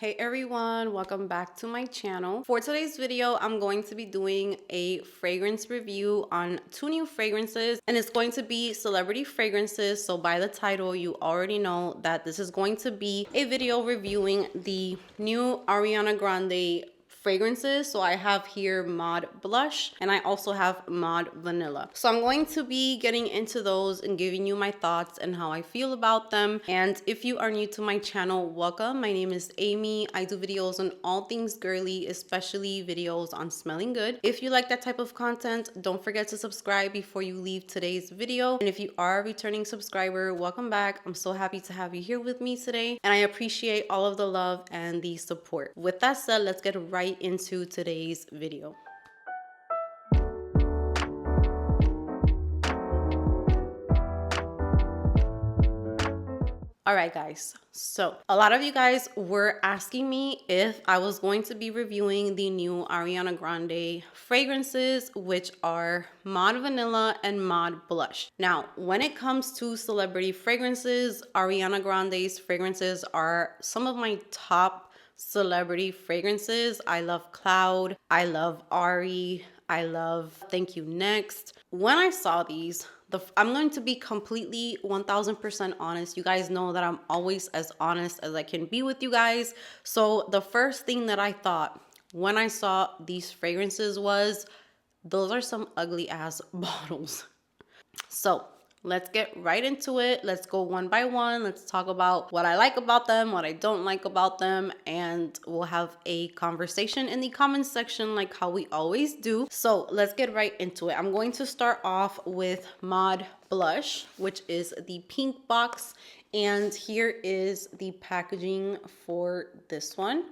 Hey everyone, welcome back to my channel. For today's video, I'm going to be doing a fragrance review on two new fragrances, and it's going to be celebrity fragrances. So by the title, you already know that this is going to be a video reviewing the new Ariana Grande fragrances. So I have here Mod Blush and I also have Mod Vanilla. So I'm going to be getting into those and giving you my thoughts and how I feel about them. And if you are new to my channel, welcome. My name is Amy. I do videos on all things girly, especially videos on smelling good. If you like that type of content, don't forget to subscribe before you leave today's video. And if you are a returning subscriber, welcome back. I'm so happy to have you here with me today, and I appreciate all of the love and the support. With that said, let's get right into today's video. All right, guys, so a lot of you guys were asking me if I was going to be reviewing the new Ariana Grande fragrances, which are Mod Vanilla and Mod Blush. Now, when it comes to celebrity fragrances, Ariana Grande's fragrances are some of my top celebrity fragrances. I love Cloud, I love Ari, I love Thank You Next. When I saw these, I'm going to be completely 1000% honest. You guys know that I'm always as honest as I can be with you guys. So the first thing that I thought when I saw these fragrances was, those are some ugly ass bottles. So let's get right into it. Let's go one by one. Let's talk about what I like about them, what I don't like about them, and we'll have a conversation in the comments section like how we always do. So let's get right into it. I'm going to start off with Mod Blush, which is the pink box, and here is the packaging for this one.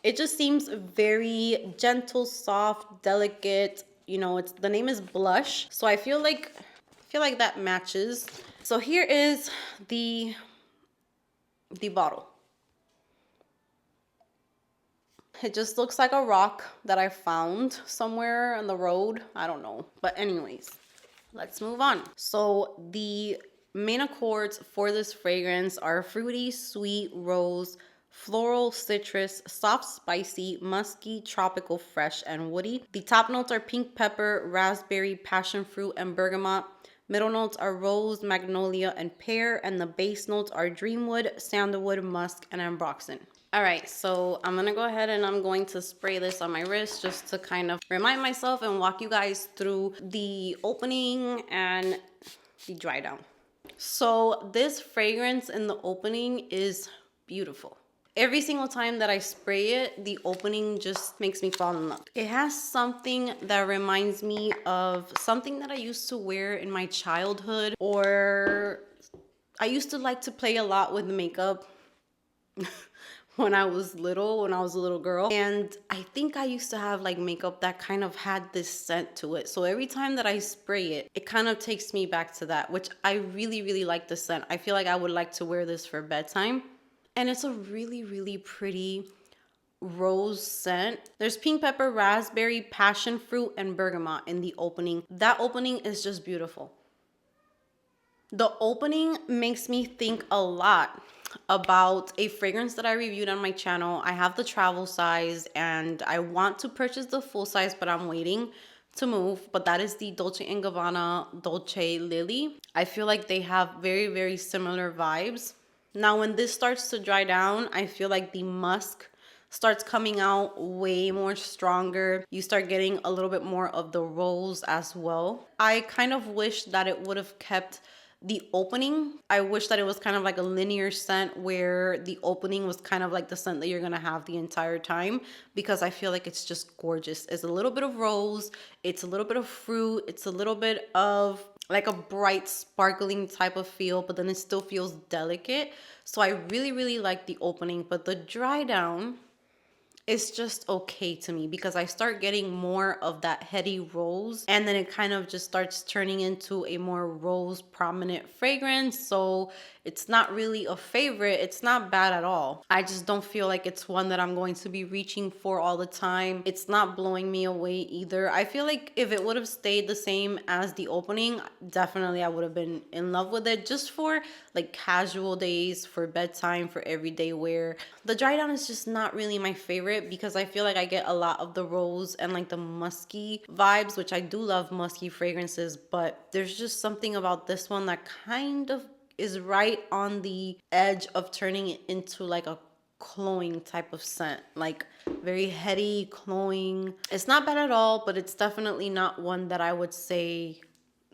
It just seems very gentle, soft, delicate. You know, the name is Blush, so I feel like that matches. So here is the bottle. It just looks like a rock that I found somewhere on the road. I don't know. But anyways, let's move on. So the main accords for this fragrance are fruity, sweet, rose, floral, citrus, soft, spicy, musky, tropical, fresh, and woody. The top notes are pink pepper, raspberry, passion fruit, and bergamot. Middle notes are rose, magnolia, and pear, and the base notes are dreamwood, sandalwood, musk, and ambroxan. All right, so I'm gonna go ahead and I'm going to spray this on my wrist just to kind of remind myself and walk you guys through the opening and the dry down. So this fragrance in the opening is beautiful. Every single time that I spray it, the opening just makes me fall in love. It has something that reminds me of something that I used to wear in my childhood, or I used to like to play a lot with makeup when I was a little girl. And I think I used to have like makeup that kind of had this scent to it. So every time that I spray it, it kind of takes me back to that, which I really, really like the scent. I feel like I would like to wear this for bedtime. And it's a really, really pretty rose scent. There's pink pepper, raspberry, passion fruit, and bergamot in the opening. That opening is just beautiful. The opening makes me think a lot about a fragrance that I reviewed on my channel. I have the travel size and I want to purchase the full size, but I'm waiting to move. But that is the Dolce & Gabbana Dolce Lily. I feel like they have very, very similar vibes. Now, when this starts to dry down, I feel like the musk starts coming out way more stronger. You start getting a little bit more of the rose as well. I kind of wish that it would have kept the opening. I wish that it was kind of like a linear scent where the opening was kind of like the scent that you're gonna have the entire time, because I feel like it's just gorgeous. It's a little bit of rose, it's a little bit of fruit, it's a little bit of like a bright sparkling type of feel, but then it still feels delicate. So I really, really like the opening, but the dry down is just okay to me because I start getting more of that heady rose, and then it kind of just starts turning into a more rose prominent fragrance. So It's not really a favorite. It's not bad at all. I just don't feel like it's one that I'm going to be reaching for all the time. It's not blowing me away either. I feel like if it would have stayed the same as the opening, definitely I would have been in love with it, just for like casual days, for bedtime, for everyday wear. The dry down is just not really my favorite because I feel like I get a lot of the rose and like the musky vibes, which I do love musky fragrances, but there's just something about this one that kind of is right on the edge of turning it into like a cloying type of scent, like very heady, cloying. It's not bad at all, but it's definitely not one that I would say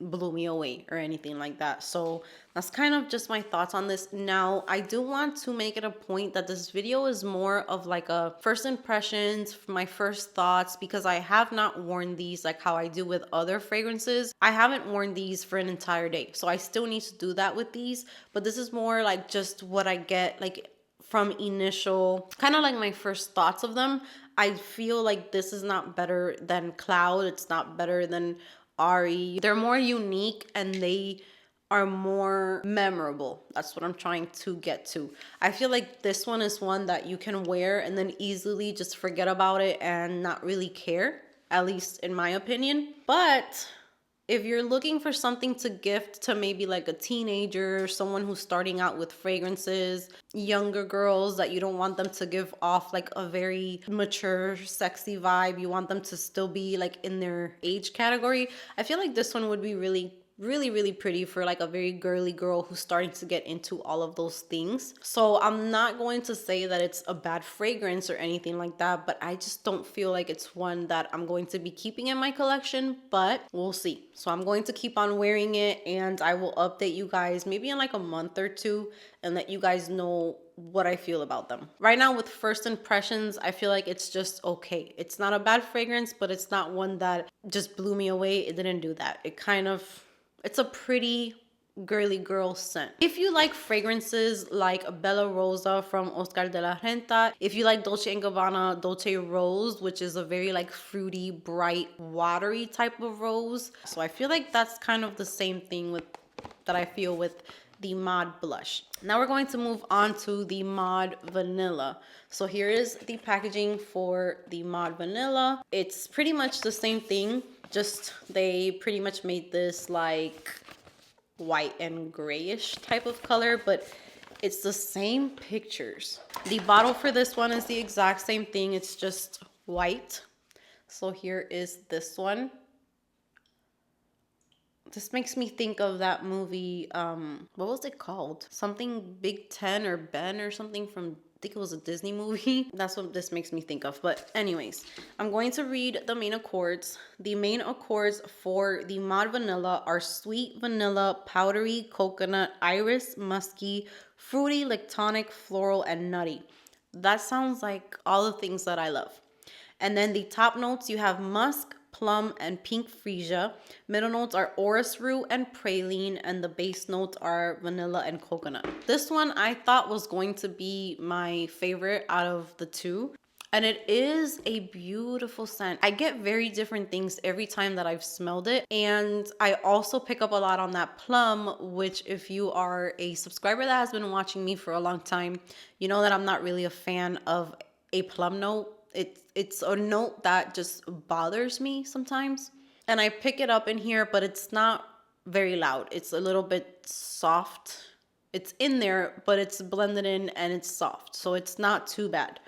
blew me away or anything like that. So that's kind of just my thoughts on this. Now, I do want to make it a point that this video is more of like a first impressions, my first thoughts, because I have not worn these like how I do with other fragrances. I haven't worn these for an entire day, so I still need to do that with these, but this is more like just what I get like from initial, kind of like my first thoughts of them. I feel like this is not better than Cloud. It's not better than Ari. They're more unique and they are more memorable. That's what I'm trying to get to. I feel like this one is one that you can wear and then easily just forget about it and not really care, at least in my opinion. But if you're looking for something to gift to maybe like a teenager, someone who's starting out with fragrances, younger girls that you don't want them to give off like a very mature, sexy vibe, you want them to still be like in their age category, I feel like this one would be really pretty for like a very girly girl who's starting to get into all of those things. So I'm not going to say that it's a bad fragrance or anything like that, but I just don't feel like it's one that I'm going to be keeping in my collection, but we'll see. So I'm going to keep on wearing it and I will update you guys maybe in like a month or two and let you guys know what I feel about them. Right now with first impressions, I feel like it's just okay. It's not a bad fragrance, but it's not one that just blew me away. It didn't do that. It's a pretty girly girl scent. If you like fragrances like Bella Rosa from Oscar de la Renta, if you like Dolce & Gabbana Dolce Rose, which is a very like fruity, bright, watery type of rose. So I feel like that's kind of the same thing with that I feel with the Mod blush. Now we're going to move on to the Mod Vanilla. So here is the packaging for the Mod Vanilla. It's pretty much the same thing, just they pretty much made this like white and grayish type of color, but it's the same pictures. The bottle for this one is the exact same thing. It's just white. So here is this one. This makes me think of that movie, what was it called? Something Big Ten or Ben or something from, I think it was a Disney movie. That's what this makes me think of. But anyways, I'm going to read the main accords. The main accords for the Mod Vanilla are sweet vanilla, powdery coconut, iris, musky, fruity, lactonic, floral, and nutty. That sounds like all the things that I love. And then the top notes, you have musk, plum, and pink freesia. Middle notes are orris root and praline, and the base notes are vanilla and coconut. This one I thought was going to be my favorite out of the two. And it is a beautiful scent. I get very different things every time that I've smelled it. And I also pick up a lot on that plum, which if you are a subscriber that has been watching me for a long time, you know that I'm not really a fan of a plum note. It's a note that just bothers me sometimes. And I pick it up in here, but it's not very loud. It's a little bit soft. It's in there, but it's blended in and it's soft. So it's not too bad.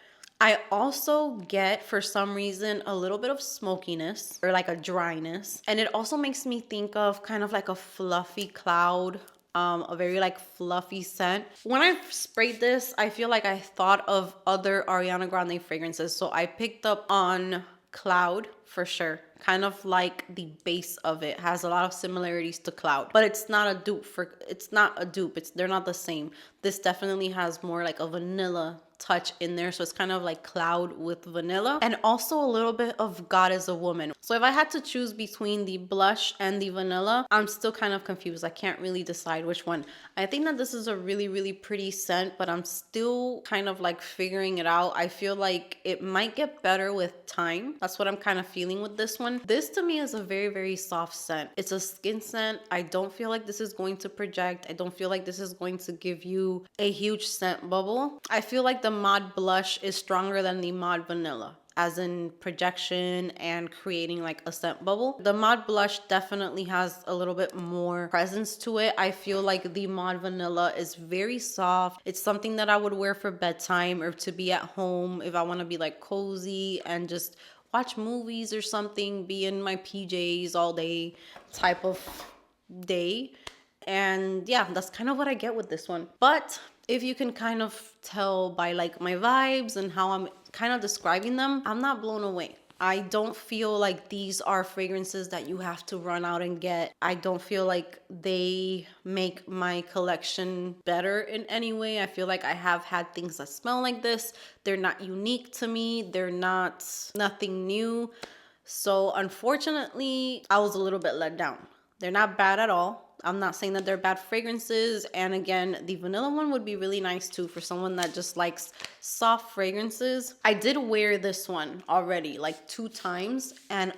I also get, for some reason, a little bit of smokiness or like a dryness. And it also makes me think of kind of like a fluffy cloud. A very like fluffy scent. When I sprayed this, I feel like I thought of other Ariana Grande fragrances. So I picked up on Cloud for sure. Kind of like the base of it has a lot of similarities to Cloud, but it's not a dupe. They're not the same. This definitely has more like a vanilla touch in there. So it's kind of like cloud with vanilla, and also a little bit of God is a Woman. So if I had to choose between the blush and the vanilla, I'm still kind of confused. I can't really decide which one. I think that this is a really, really pretty scent, but I'm still kind of like figuring it out. I feel like it might get better with time. That's what I'm kind of feeling with this one. This to me is a very, very soft scent. It's a skin scent. I don't feel like this is going to project. I don't feel like this is going to give you a huge scent bubble. I feel like the Mod blush is stronger than the Mod vanilla, as in projection and creating like a scent bubble. The Mod blush definitely has a little bit more presence to it. I feel like the Mod vanilla is very soft. It's something that I would wear for bedtime or to be at home if I want to be like cozy and just watch movies or something, be in my PJs all day type of day. And yeah, that's kind of what I get with this one. But if you can kind of tell by like my vibes and how I'm kind of describing them, I'm not blown away. I don't feel like these are fragrances that you have to run out and get. I don't feel like they make my collection better in any way. I feel like I have had things that smell like this. They're not unique to me. They're nothing new. So unfortunately, I was a little bit let down. They're not bad at all. I'm not saying that they're bad fragrances. And again, the vanilla one would be really nice too for someone that just likes soft fragrances. I did wear this one already like 2 times and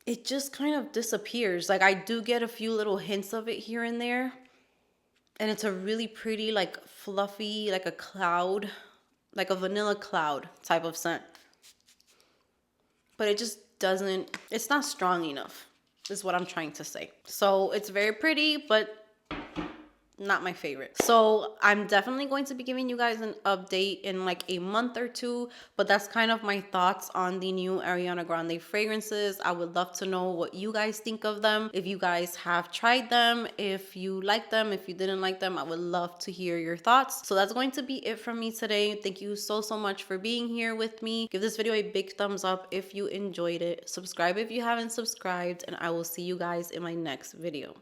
it just kind of disappears. Like I do get a few little hints of it here and there. And it's a really pretty, like fluffy, like a cloud, like a vanilla cloud type of scent. But it just doesn't, it's not strong enough, is what I'm trying to say. So it's very pretty, but not my favorite. So I'm definitely going to be giving you guys an update in like a month or 2, but that's kind of my thoughts on the new Ariana Grande fragrances. I would love to know what you guys think of them. If you guys have tried them, if you like them, if you didn't like them, I would love to hear your thoughts. So that's going to be it from me today. Thank you so much for being here with me. Give this video a big thumbs up if you enjoyed it. Subscribe if you haven't subscribed, and I will see you guys in my next video.